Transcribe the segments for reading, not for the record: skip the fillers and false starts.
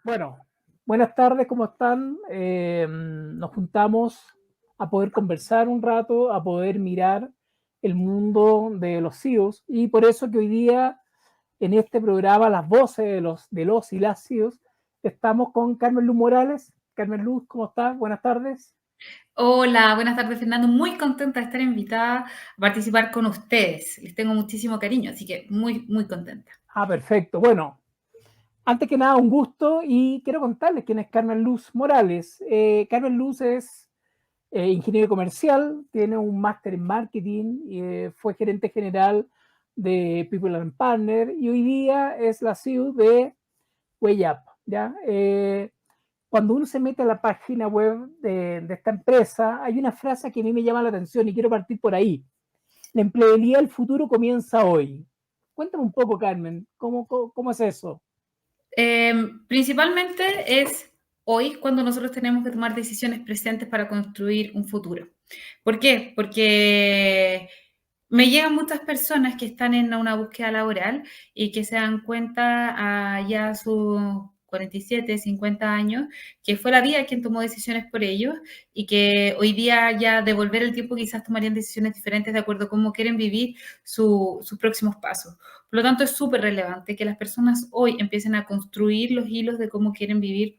Bueno, buenas tardes, ¿cómo están? Nos juntamos a poder conversar un rato, a poder mirar el mundo de los CEOs y por eso que hoy día en este programa Las Voces de los y las CEOs estamos con Carmen Luz Morales. Carmen Luz, ¿cómo estás? Buenas tardes. Hola, buenas tardes, Fernando. Muy contenta de estar invitada a participar con ustedes. Les tengo muchísimo cariño, así que muy contenta. Perfecto. Bueno, antes que nada, un gusto y quiero contarles quién es Carmen Luz Morales. Carmen Luz es ingeniero comercial, tiene un máster en marketing, fue gerente general de People and Partner y hoy día es la CEO de WayUp. ¿Ya? Cuando uno se mete a la página web de esta empresa, hay una frase que a mí me llama la atención y quiero partir por ahí. La empleabilidad del futuro comienza hoy. Cuéntame un poco, Carmen, ¿cómo es eso? Principalmente es hoy cuando nosotros tenemos que tomar decisiones presentes para construir un futuro. ¿Por qué? Porque me llegan muchas personas que están en una búsqueda laboral y que se dan cuenta ya a sus 47, 50 años, que fue la vida quien tomó decisiones por ellos y que hoy día ya de volver el tiempo quizás tomarían decisiones diferentes de acuerdo a cómo quieren vivir sus próximos pasos. Por lo tanto, es súper relevante que las personas hoy empiecen a construir los hilos de cómo quieren vivir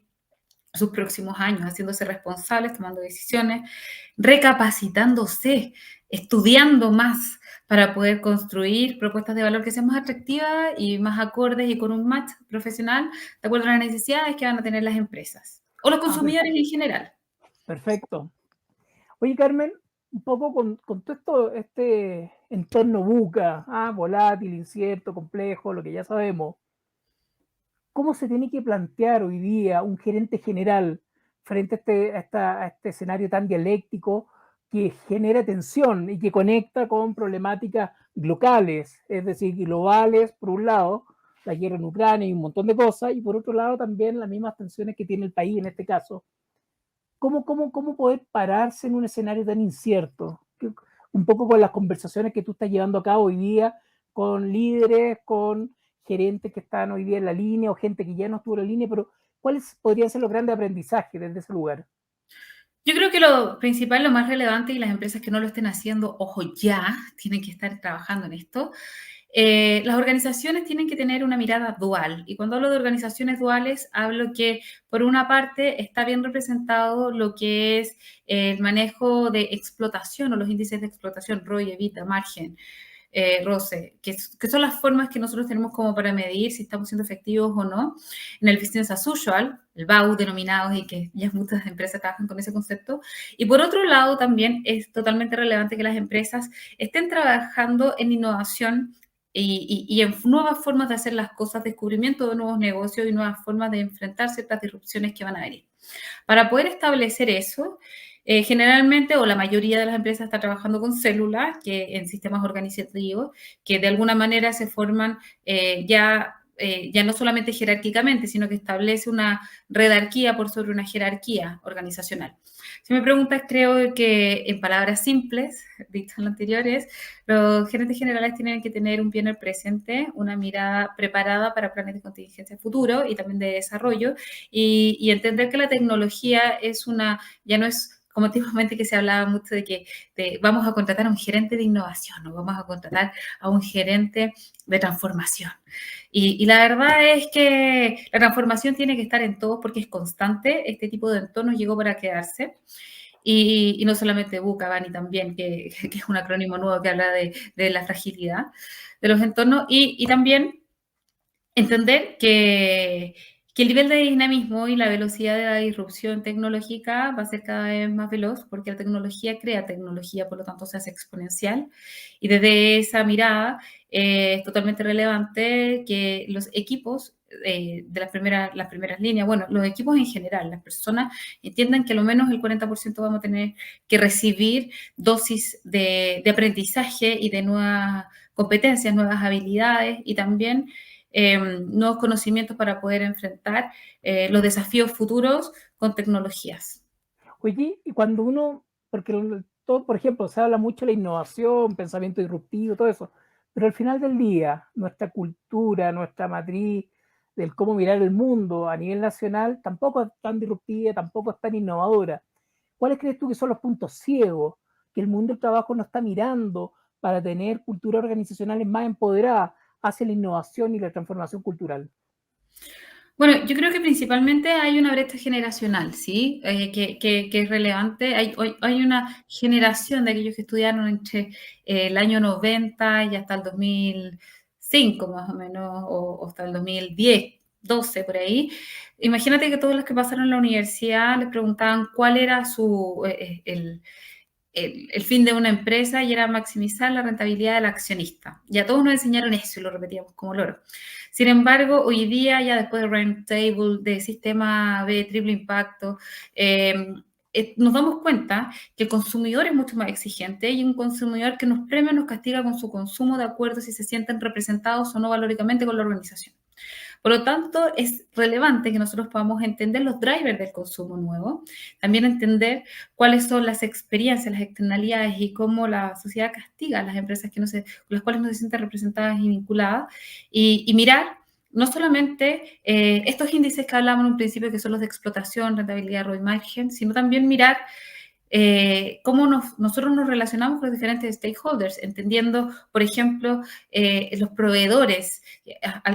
sus próximos años, haciéndose responsables, tomando decisiones, recapacitándose, estudiando más para poder construir propuestas de valor que sean más atractivas y más acordes y con un match profesional de acuerdo a las necesidades que van a tener las empresas o los consumidores en general. Perfecto. Oye, Carmen, un poco con todo este entorno buca, volátil, incierto, complejo, lo que ya sabemos, ¿cómo se tiene que plantear hoy día un gerente general frente a este escenario tan dialéctico que genera tensión y que conecta con problemáticas locales, es decir, globales, por un lado, la guerra en Ucrania y un montón de cosas, y por otro lado también las mismas tensiones que tiene el país en este caso? ¿Cómo poder pararse en un escenario tan incierto? Un poco con las conversaciones que tú estás llevando a cabo hoy día con líderes, con gerentes que están hoy día en la línea o gente que ya no estuvo en la línea, pero ¿cuáles podrían ser los grandes aprendizajes desde ese lugar? Yo creo que lo principal, lo más relevante, y las empresas que no lo estén haciendo, ojo, ya tienen que estar trabajando en esto. Las organizaciones tienen que tener una mirada dual. Y cuando hablo de organizaciones duales, hablo que por una parte está bien representado lo que es el manejo de explotación o los índices de explotación, ROI, EBITDA, margen, roce, que son las formas que nosotros tenemos como para medir si estamos siendo efectivos o no en el business as usual, el BAU denominados y que ya muchas empresas trabajan con ese concepto. Y por otro lado, también es totalmente relevante que las empresas estén trabajando en innovación y en nuevas formas de hacer las cosas, descubrimiento de nuevos negocios y nuevas formas de enfrentar ciertas disrupciones que van a venir. Para poder establecer eso, generalmente o la mayoría de las empresas está trabajando con células que en sistemas organizativos que de alguna manera se forman ya no solamente jerárquicamente, sino que establece una redarquía por sobre una jerarquía organizacional. Si me preguntas, creo que en palabras simples, dicho en lo anterior, es los gerentes generales tienen que tener un pie en el presente, una mirada preparada para planes de contingencia futuro y también de desarrollo y entender que la tecnología ya no es como antiguamente que se hablaba mucho de que vamos a contratar a un gerente de innovación o vamos a contratar a un gerente de transformación. Y la verdad es que la transformación tiene que estar en todos porque es constante. Este tipo de entornos llegó para quedarse. Y no solamente Buca, Bani también, que es un acrónimo nuevo que habla de la fragilidad de los entornos. Y también entender que el nivel de dinamismo y la velocidad de la disrupción tecnológica va a ser cada vez más veloz porque la tecnología crea tecnología, por lo tanto se hace exponencial. Y desde esa mirada es totalmente relevante que los equipos de las primeras líneas, bueno, los equipos en general, las personas entiendan que lo menos el 40% vamos a tener que recibir dosis de aprendizaje y de nuevas competencias, nuevas habilidades y también nuevos conocimientos para poder enfrentar los desafíos futuros con tecnologías. Oye, y cuando uno, porque todo, por ejemplo, se habla mucho de la innovación, pensamiento disruptivo, todo eso, pero al final del día, nuestra cultura, nuestra matriz del cómo mirar el mundo a nivel nacional tampoco es tan disruptiva, tampoco es tan innovadora. ¿Cuáles crees tú que son los puntos ciegos que el mundo del trabajo no está mirando para tener culturas organizacionales más empoderadas hacia la innovación y la transformación cultural? Bueno, yo creo que principalmente hay una brecha generacional, ¿sí? Que es relevante. Hay una generación de aquellos que estudiaron entre el año 90 y hasta el 2005, más o menos, o hasta el 2010, 12 por ahí. Imagínate que todos los que pasaron en la universidad les preguntaban cuál era el fin de una empresa y era maximizar la rentabilidad del accionista. Ya todos nos enseñaron eso y lo repetíamos como loro. Sin embargo, hoy día, ya después de Roundtable, de Sistema B, Triple Impacto, nos damos cuenta que el consumidor es mucho más exigente y un consumidor que nos premia o nos castiga con su consumo de acuerdo si se sienten representados o no valóricamente con la organización. Por lo tanto, es relevante que nosotros podamos entender los drivers del consumo nuevo, también entender cuáles son las experiencias, las externalidades y cómo la sociedad castiga a las empresas con las cuales no se sienten representadas y vinculadas, y mirar no solamente estos índices que hablamos en un principio, que son los de explotación, rentabilidad, ROI, margen, sino también mirar cómo nosotros nos relacionamos con los diferentes stakeholders, entendiendo, por ejemplo, los proveedores,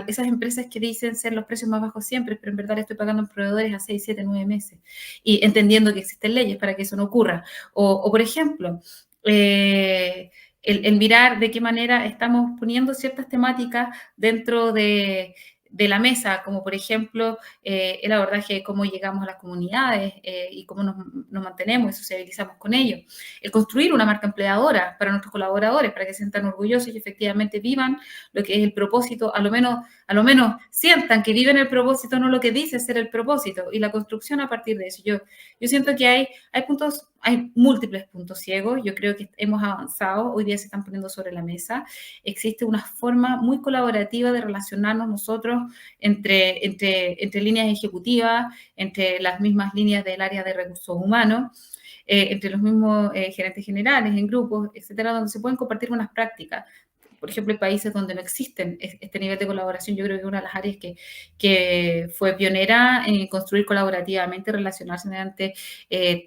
esas empresas que dicen ser los precios más bajos siempre, pero en verdad le estoy pagando a proveedores a 6, 7, 9 meses, y entendiendo que existen leyes para que eso no ocurra. O por ejemplo, el mirar de qué manera estamos poniendo ciertas temáticas dentro de la mesa, como por ejemplo el abordaje de cómo llegamos a las comunidades y cómo nos mantenemos y sociabilizamos con ellos. El construir una marca empleadora para nuestros colaboradores, para que se sientan orgullosos y efectivamente vivan lo que es el propósito, a lo menos sientan que viven el propósito, no lo que dice ser el propósito, y la construcción a partir de eso. Yo siento que hay múltiples puntos ciegos, yo creo que hemos avanzado, hoy día se están poniendo sobre la mesa, existe una forma muy colaborativa de relacionarnos nosotros entre líneas ejecutivas, entre las mismas líneas del área de recursos humanos, entre los mismos gerentes generales, en grupos, etcétera, donde se pueden compartir buenas prácticas. Por ejemplo, en países donde no existen este nivel de colaboración, yo creo que es una de las áreas que fue pionera en construir colaborativamente, relacionarse mediante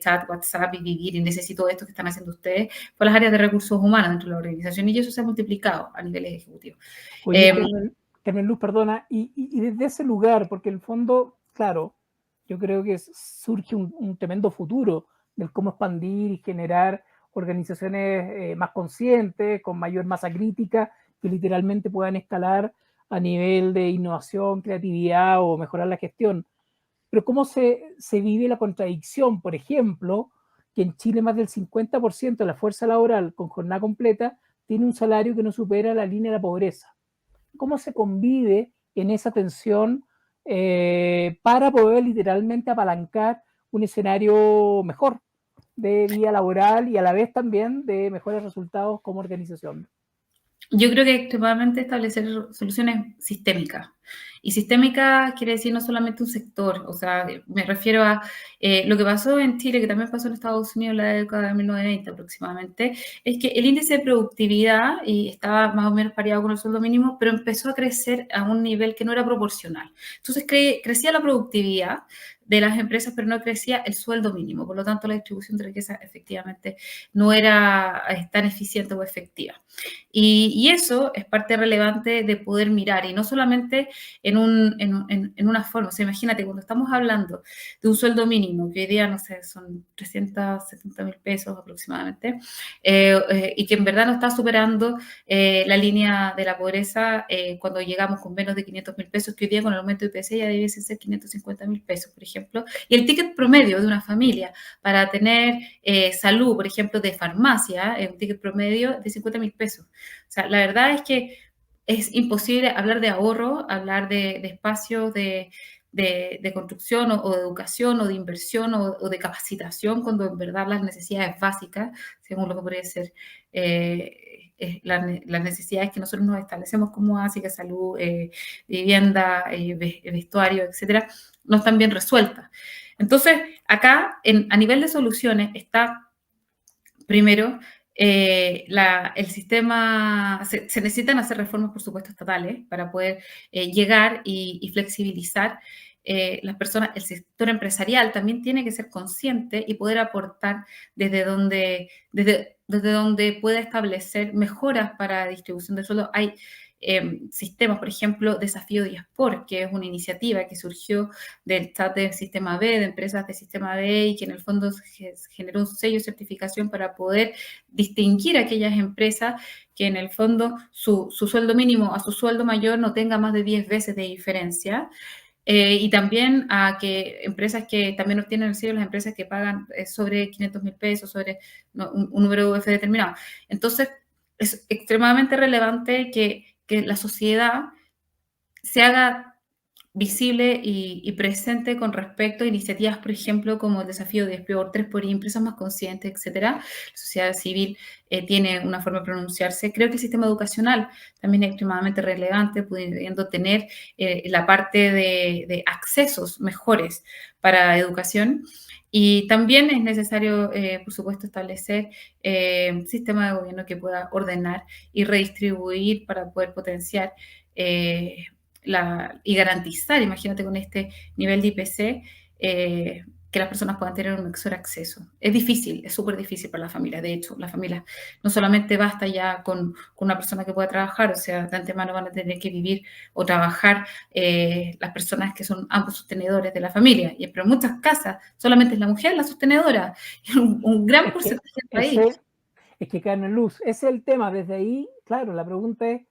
chat, WhatsApp y vivir, y necesito esto que están haciendo ustedes, fue las áreas de recursos humanos dentro de la organización, y eso se ha multiplicado a niveles ejecutivos. Oye, Carmen Luz, perdona, y desde ese lugar, porque en el fondo, claro, yo creo que surge un tremendo futuro del cómo expandir y generar organizaciones más conscientes, con mayor masa crítica, que literalmente puedan escalar a nivel de innovación, creatividad o mejorar la gestión. Pero ¿cómo se vive la contradicción, por ejemplo, que en Chile más del 50% de la fuerza laboral con jornada completa tiene un salario que no supera la línea de la pobreza? ¿Cómo se convive en esa tensión para poder literalmente apalancar un escenario mejor de vida laboral y a la vez también de mejores resultados como organización? Yo creo que es extremadamente establecer soluciones sistémicas. Y sistémica quiere decir no solamente un sector, o sea, me refiero a lo que pasó en Chile, que también pasó en Estados Unidos en la década de 1920 aproximadamente, es que el índice de productividad y estaba más o menos pareado con el sueldo mínimo, pero empezó a crecer a un nivel que no era proporcional. Entonces crecía la productividad de las empresas, pero no crecía el sueldo mínimo. Por lo tanto, la distribución de riqueza efectivamente no era tan eficiente o efectiva. Y eso es parte relevante de poder mirar, y no solamente en una forma. O sea, imagínate, cuando estamos hablando de un sueldo mínimo, que hoy día, no sé, son 370.000 pesos aproximadamente, y que en verdad no está superando la línea de la pobreza cuando llegamos con menos de 500.000 pesos, que hoy día con el aumento de IPC ya debiese ser 550.000 pesos, por ejemplo. Y el ticket promedio de una familia para tener salud, por ejemplo, de farmacia, un ticket promedio de 50.000 pesos. O sea, la verdad es que es imposible hablar de ahorro, hablar de espacios de construcción o de educación o de inversión o de capacitación, cuando en verdad las necesidades básicas, según lo que podría ser las necesidades que nosotros nos establecemos como básicas, salud, vivienda, vestuario, etcétera, no están bien resueltas. Entonces, acá, a nivel de soluciones, está primero el sistema, se necesitan hacer reformas, por supuesto, estatales para poder llegar y flexibilizar las personas. El sector empresarial también tiene que ser consciente y poder aportar desde donde pueda establecer mejoras para distribución de sueldo. Hay sistemas, por ejemplo, Desafío Diaspor, que es una iniciativa que surgió del chat del Sistema B, de empresas del Sistema B, y que en el fondo generó un sello de certificación para poder distinguir a aquellas empresas que en el fondo su sueldo mínimo a su sueldo mayor no tenga más de 10 veces de diferencia. Y también a que empresas que también obtienen el sello, las empresas que pagan sobre 500.000 pesos, sobre un número UF determinado. Entonces, es extremadamente relevante que la sociedad se haga visible y presente con respecto a iniciativas, por ejemplo, como el desafío de Explore 3 por empresas más conscientes, etcétera. La sociedad civil tiene una forma de pronunciarse. Creo que el sistema educacional también es extremadamente relevante, pudiendo tener la parte de accesos mejores para educación. Y también es necesario, por supuesto, establecer un sistema de gobierno que pueda ordenar y redistribuir para poder potenciar y garantizar, imagínate con este nivel de IPC, que las personas puedan tener un mejor acceso. Es difícil, es súper difícil para la familia. De hecho, la familia no solamente basta ya con una persona que pueda trabajar, o sea, de antemano van a tener que vivir o trabajar las personas que son ambos sostenedores de la familia. Pero en muchas casas solamente es la mujer la sostenedora, un gran Es que, porcentaje del país. ese, es que Carmen Luz, ese es el tema. Desde ahí, claro, la pregunta es,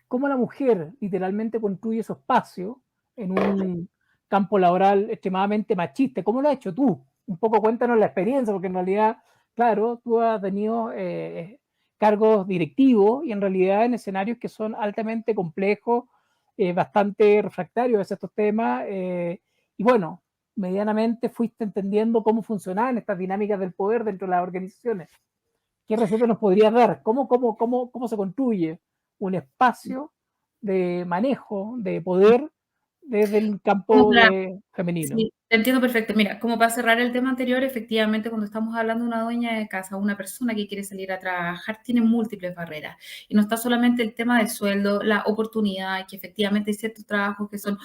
¿cómo la mujer literalmente construye su espacio en un campo laboral extremadamente machista? ¿Cómo lo has hecho tú? Un poco cuéntanos la experiencia, porque en realidad, claro, tú has tenido cargos directivos y en realidad en escenarios que son altamente complejos, bastante refractarios a estos temas, y bueno, medianamente fuiste entendiendo cómo funcionaban estas dinámicas del poder dentro de las organizaciones. ¿Qué receta nos podrías dar? ¿Cómo se construye un espacio de manejo, de poder desde el Como campo para femenino? Sí, te entiendo perfecto. Mira, como para cerrar el tema anterior, efectivamente, cuando estamos hablando de una dueña de casa, una persona que quiere salir a trabajar, tiene múltiples barreras. Y no está solamente el tema del sueldo, la oportunidad, que efectivamente hay ciertos trabajos que son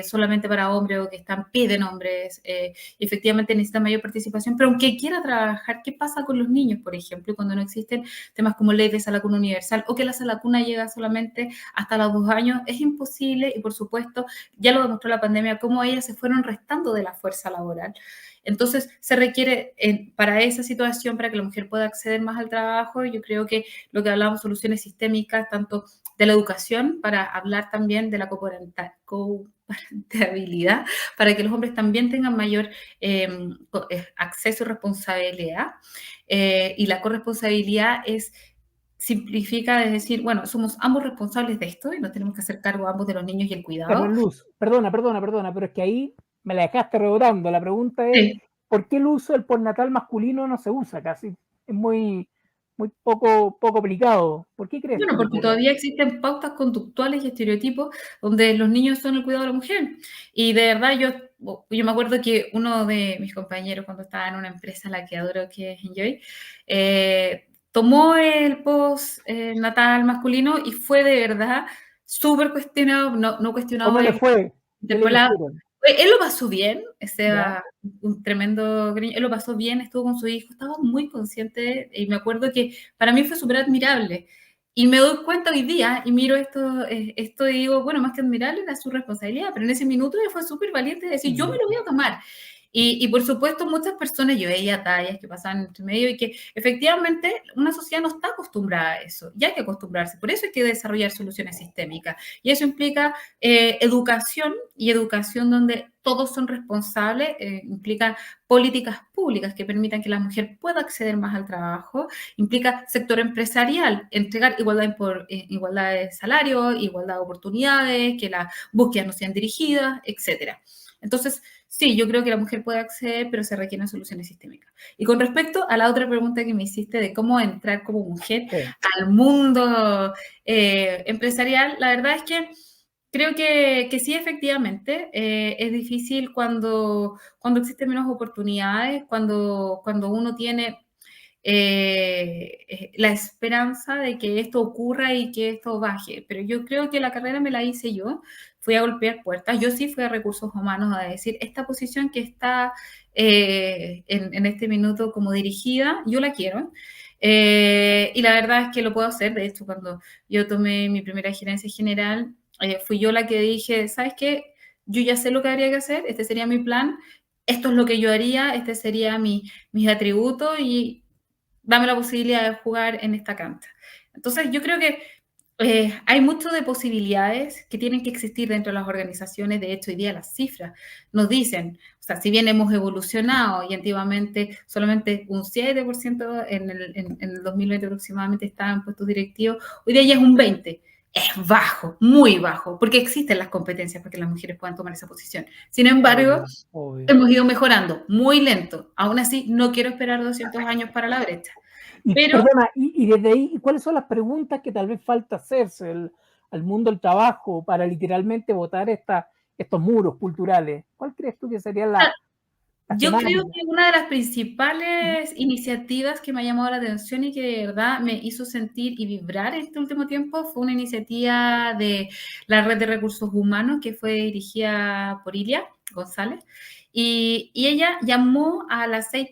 solamente para hombres o que piden hombres, y efectivamente necesita mayor participación, pero aunque quiera trabajar, ¿qué pasa con los niños, por ejemplo, cuando no existen temas como ley de sala cuna universal o que la sala cuna llega solamente hasta los 2 años? Es imposible y, por supuesto, ya lo demostró la pandemia, cómo ellas se fueron restando de la fuerza laboral. Entonces, se requiere para esa situación, para que la mujer pueda acceder más al trabajo, yo creo que lo que hablamos, soluciones sistémicas, tanto de la educación, para hablar también de la coparentabilidad, para que los hombres también tengan mayor acceso y responsabilidad. Y la corresponsabilidad simplifica, es decir, bueno, somos ambos responsables de esto y nos tenemos que hacer cargo ambos de los niños y el cuidado. Carmen Luz, perdona, pero es que ahí me la dejaste rebotando. La pregunta es, Sí. ¿por qué el uso del postnatal masculino no se usa casi? Es muy poco aplicado. ¿Por qué crees Bueno, tú que porque ocurre? todavía existen pautas conductuales y estereotipos donde los niños son el cuidado de la mujer. Y de verdad yo me acuerdo que uno de mis compañeros cuando estaba en una empresa, la que adoro, que es Enjoy, tomó el post natal masculino y fue de verdad súper cuestionado, no cuestionado ¿Cómo le él, fue? ¿Qué le interpelado. dijeron? Él lo pasó bien, o ¿Ya? sea, un tremendo cariño, él lo pasó bien, estuvo con su hijo, estaba muy consciente y me acuerdo que para mí fue súper admirable. Y me doy cuenta hoy día y miro esto y digo, bueno, más que admirable era su responsabilidad, pero en ese minuto ella fue súper valiente de decir, yo me lo voy a tomar. Y por supuesto, muchas personas, yo veía tallas que pasaban entre medio y que efectivamente una sociedad no está acostumbrada a eso, y hay que acostumbrarse, por eso hay que desarrollar soluciones sistémicas. Y eso implica educación y educación donde todos son responsables, implica políticas públicas que permitan que la mujer pueda acceder más al trabajo, implica sector empresarial, entregar igualdad de salario, igualdad de oportunidades, que las búsquedas no sean dirigidas, etcétera. Entonces, sí, yo creo que la mujer puede acceder, pero se requieren soluciones sistémicas. Y con respecto a la otra pregunta que me hiciste de cómo entrar como mujer Sí. al mundo empresarial, la verdad es que creo que sí, efectivamente, es difícil cuando existen menos oportunidades, cuando uno tiene la esperanza de que esto ocurra y que esto baje. Pero yo creo que la carrera me la hice yo, fui a golpear puertas, yo sí fui a recursos humanos a decir, esta posición que está en este minuto como dirigida, yo la quiero. Y la verdad es que lo puedo hacer. De hecho, cuando yo tomé mi primera gerencia general, fui yo la que dije, ¿sabes qué? Yo ya sé lo que habría que hacer, este sería mi plan, esto es lo que yo haría, este sería mis atributos y dame la posibilidad de jugar en esta cancha. Entonces, yo creo que hay mucho de posibilidades que tienen que existir dentro de las organizaciones. De hecho, hoy día las cifras nos dicen, o sea, si bien hemos evolucionado y antiguamente solamente un 7% en el 2020 aproximadamente estaba en puestos directivos, hoy día ya es un 20%. Es bajo, muy bajo, porque existen las competencias para que las mujeres puedan tomar esa posición. Sin embargo, Obvio, obvio. hemos ido mejorando, muy lento. Aún así, no quiero esperar 200 años para la brecha. Y Pero perdona, y desde ahí, ¿cuáles son las preguntas que tal vez falta hacerse al mundo del trabajo para literalmente botar estos muros culturales? ¿Cuál crees tú que serían las yo creo temáticas? que una de las principales iniciativas que me ha llamado la atención y que de verdad me hizo sentir y vibrar este último tiempo fue una iniciativa de la Red de Recursos Humanos que fue dirigida por Ilia González y ella llamó a las 6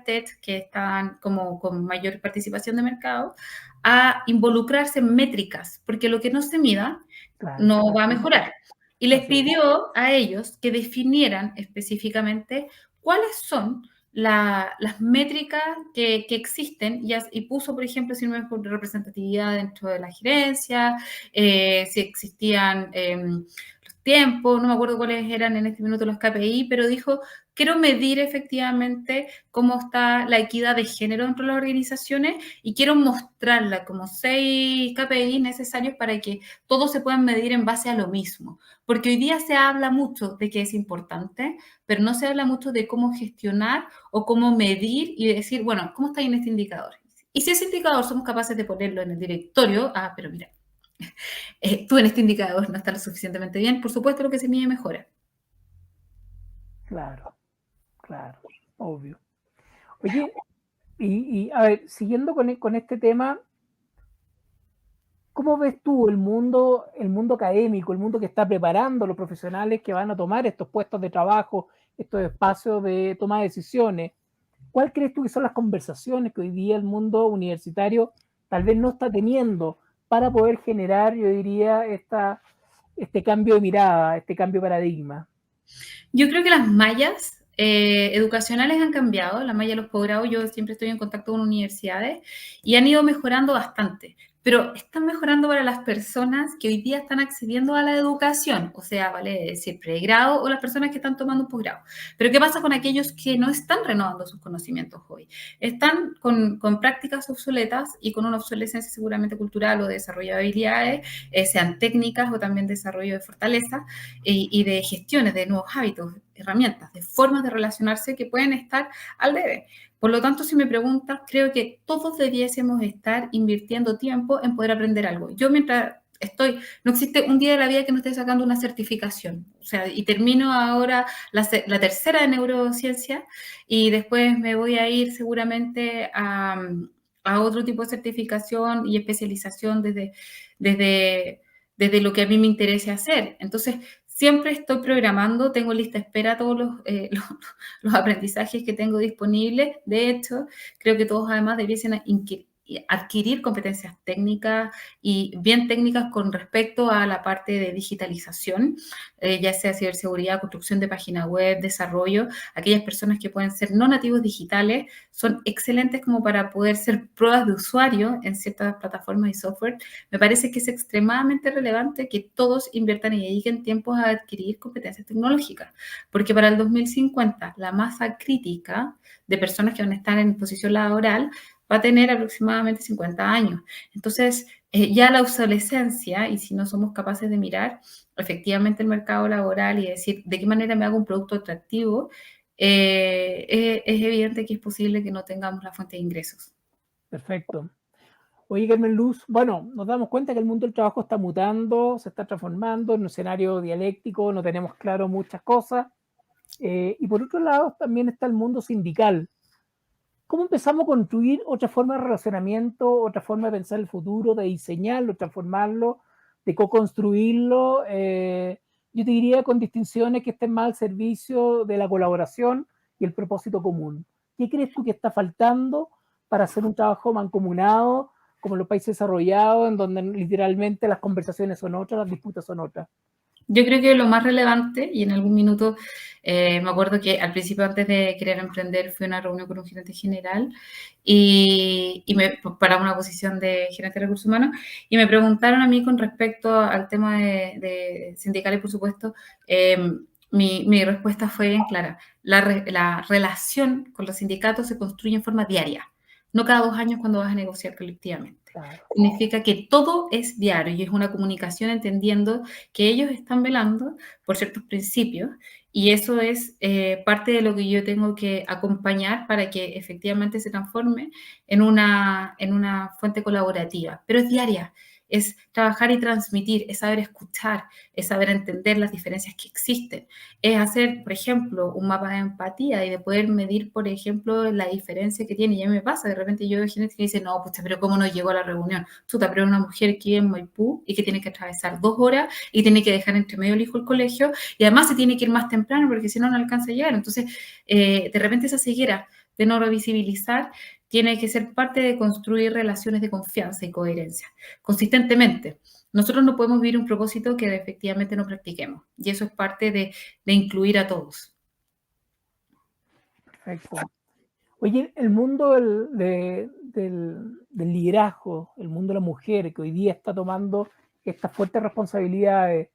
Tech que están como con mayor participación de mercado a involucrarse en métricas, porque lo que no se mida Claro, no va a así, mejorar. Y les así es. pidió a ellos que definieran específicamente cuáles son las métricas que existen y puso, por ejemplo, si no es por representatividad dentro de la gerencia, si existían los tiempos, no me acuerdo cuáles eran en este minuto los KPI, pero dijo, quiero medir efectivamente cómo está la equidad de género dentro de las organizaciones y quiero mostrarla como 6 KPI necesarios para que todos se puedan medir en base a lo mismo. Porque hoy día se habla mucho de que es importante, pero no se habla mucho de cómo gestionar o cómo medir y decir, bueno, ¿cómo está en este indicador? Y si ese indicador somos capaces de ponerlo en el directorio, pero mira, tú en este indicador no estás lo suficientemente bien, por supuesto lo que se mide mejora. Claro, claro, obvio. Oye, a ver, siguiendo con este tema, ¿cómo ves tú el mundo académico, el mundo que está preparando a los profesionales que van a tomar estos puestos de trabajo, estos espacios de toma de decisiones? ¿Cuál crees tú que son las conversaciones que hoy día el mundo universitario tal vez no está teniendo para poder generar, yo diría, este cambio de mirada, este cambio de paradigma? Yo creo que las mallas educacionales han cambiado, la malla de los posgrados, yo siempre estoy en contacto con universidades y han ido mejorando bastante, pero están mejorando para las personas que hoy día están accediendo a la educación, o sea, vale decir, pregrado o las personas que están tomando un posgrado. Pero ¿qué pasa con aquellos que no están renovando sus conocimientos hoy? Están con prácticas obsoletas y con una obsolescencia seguramente cultural o de desarrollo de habilidades, sean técnicas o también desarrollo de fortaleza y de gestiones de nuevos hábitos, herramientas, de formas de relacionarse que pueden estar al debe. Por lo tanto, si me preguntas, creo que todos debiésemos estar invirtiendo tiempo en poder aprender algo. Yo mientras no existe un día de la vida que no esté sacando una certificación. O sea, y termino ahora la tercera de neurociencia y después me voy a ir seguramente a otro tipo de certificación y especialización desde lo que a mí me interese hacer. Entonces, siempre estoy programando, tengo lista de espera todos los aprendizajes que tengo disponibles. De hecho, creo que todos además debiesen adquirir competencias técnicas y bien técnicas con respecto a la parte de digitalización, ya sea ciberseguridad, construcción de página web, desarrollo. Aquellas personas que pueden ser no nativos digitales son excelentes como para poder ser pruebas de usuario en ciertas plataformas y software. Me parece que es extremadamente relevante que todos inviertan y dediquen tiempo a adquirir competencias tecnológicas, porque para el 2050 la masa crítica de personas que van a estar en posición laboral va a tener aproximadamente 50 años. Entonces, ya la obsolescencia, y si no somos capaces de mirar efectivamente el mercado laboral y decir de qué manera me hago un producto atractivo, es evidente que es posible que no tengamos la fuente de ingresos. Perfecto. Oye, Carmen Luz, bueno, nos damos cuenta que el mundo del trabajo está mutando, se está transformando en un escenario dialéctico, no tenemos claro muchas cosas. Y por otro lado, también está el mundo sindical. ¿Cómo empezamos a construir otra forma de relacionamiento, otra forma de pensar el futuro, de diseñarlo, transformarlo, de co-construirlo? Yo te diría con distinciones que estén más al servicio de la colaboración y el propósito común. ¿Qué crees tú que está faltando para hacer un trabajo mancomunado como en los países desarrollados, en donde literalmente las conversaciones son otras, las disputas son otras? Yo creo que lo más relevante, y en algún minuto me acuerdo que al principio, antes de querer emprender, fui a una reunión con un gerente general para una posición de gerente de recursos humanos, y me preguntaron a mí con respecto al tema de sindical y, por supuesto, mi respuesta fue bien clara. La relación con los sindicatos se construye en forma diaria, no cada 2 años cuando vas a negociar colectivamente. Claro. Significa que todo es diario y es una comunicación entendiendo que ellos están velando por ciertos principios, y eso es parte de lo que yo tengo que acompañar para que efectivamente se transforme en una fuente colaborativa. Pero es diaria, es trabajar y transmitir, es saber escuchar, es saber entender las diferencias que existen, es hacer, por ejemplo, un mapa de empatía y de poder medir, por ejemplo, la diferencia que tiene. Y a mí me pasa, de repente yo veo gente que dice, no, pucha, pero ¿cómo no llegó a la reunión? Chuta, pero una mujer que vive en Maipú y que tiene que atravesar 2 horas y tiene que dejar entre medio el hijo el colegio, y además se tiene que ir más temprano porque si no, no alcanza a llegar. Entonces, de repente esa ceguera de no visibilizar tiene que ser parte de construir relaciones de confianza y coherencia consistentemente. Nosotros no podemos vivir un propósito que efectivamente no practiquemos, y eso es parte de incluir a todos. Perfecto. Oye, el mundo del liderazgo, el mundo de la mujer, que hoy día está tomando estas fuertes responsabilidades,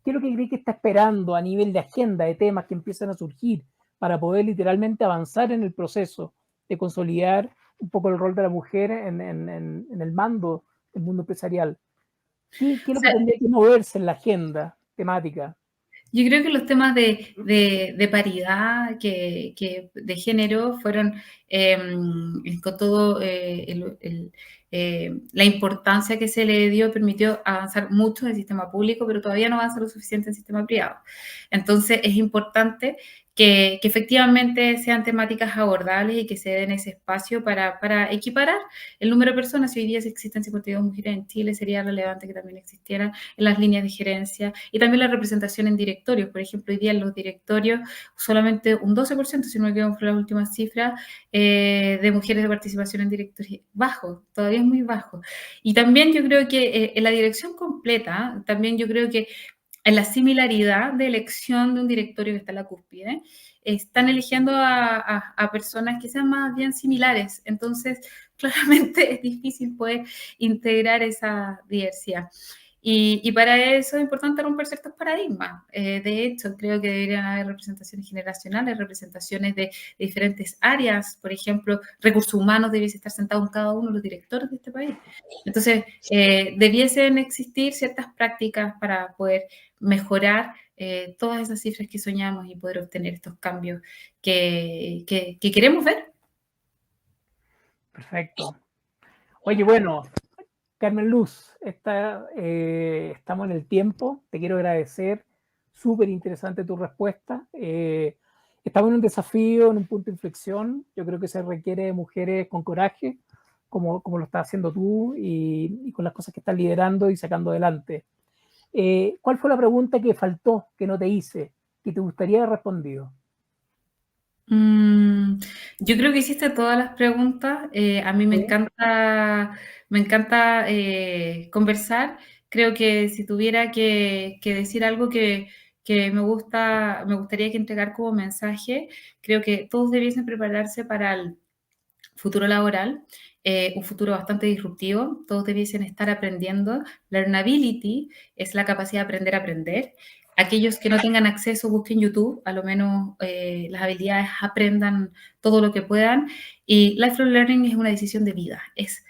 ¿qué es lo que cree que está esperando a nivel de agenda, de temas que empiezan a surgir para poder literalmente avanzar en el proceso de consolidar un poco el rol de la mujer en el mando del mundo empresarial? ¿Qué es O lo que sea, tendría que moverse en la agenda temática? yo creo que los temas de paridad, de género, fueron con todo la importancia que se le dio, permitió avanzar mucho en el sistema público, pero todavía no avanza lo suficiente en el sistema privado. Entonces, es importante que efectivamente sean temáticas abordables y que se den ese espacio para equiparar el número de personas. Si hoy día existen 52 mujeres en Chile, sería relevante que también existieran en las líneas de gerencia, y también la representación en directorios. Por ejemplo, hoy día en los directorios solamente un 12%, si no me equivoco, fue la última cifra, de mujeres de participación en directorios. Bajo, todavía es muy bajo. Y también yo creo que en la dirección completa, también yo creo que en la similaridad de elección de un directorio que está en la cúspide, están eligiendo a personas que sean más bien similares. Entonces, claramente es difícil poder integrar esa diversidad. Y para eso es importante romper ciertos paradigmas. De hecho, creo que deberían haber representaciones generacionales, representaciones de diferentes áreas. Por ejemplo, recursos humanos debiese estar sentado en cada uno de los directores de este país. Entonces, debiesen existir ciertas prácticas para poder mejorar todas esas cifras que soñamos y poder obtener estos cambios que queremos ver. Perfecto. Oye, bueno, Carmen Luz, estamos en el tiempo, te quiero agradecer, súper interesante tu respuesta. Estamos en un desafío, en un punto de inflexión, yo creo que se requiere de mujeres con coraje, como lo estás haciendo tú, y con las cosas que estás liderando y sacando adelante. ¿Cuál fue la pregunta que faltó, que no te hice, que te gustaría haber respondido? Mm, yo creo que hiciste todas las preguntas. A mí ¿Sí? me encanta conversar. Creo que si tuviera que decir algo que me gustaría que entregar como mensaje, creo que todos debiesen prepararse para el futuro laboral, un futuro bastante disruptivo. Todos debiesen estar aprendiendo. Learnability es la capacidad de aprender a aprender. Aquellos que no tengan acceso, busquen YouTube, a lo menos las habilidades, aprendan todo lo que puedan. Y lifelong learning es una decisión de vida, es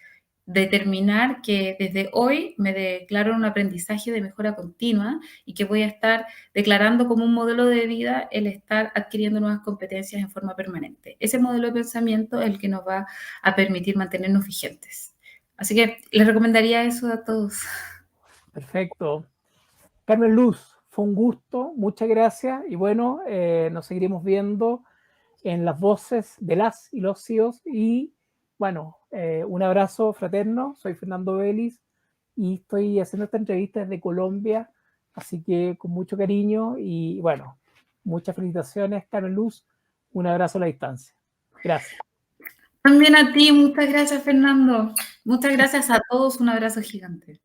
determinar que desde hoy me declaro en un aprendizaje de mejora continua y que voy a estar declarando como un modelo de vida el estar adquiriendo nuevas competencias en forma permanente. Ese modelo de pensamiento es el que nos va a permitir mantenernos vigentes. Así que les recomendaría eso a todos. Perfecto. Carmen Luz, fue un gusto, muchas gracias y bueno, nos seguiremos viendo en las voces de las y los CEOs. Y bueno, un abrazo fraterno. Soy Fernando Vélez y estoy haciendo esta entrevista desde Colombia, así que con mucho cariño y bueno, muchas felicitaciones, Carmen Luz. Un abrazo a la distancia. Gracias. También a ti, muchas gracias, Fernando. Muchas gracias a todos, un abrazo gigante.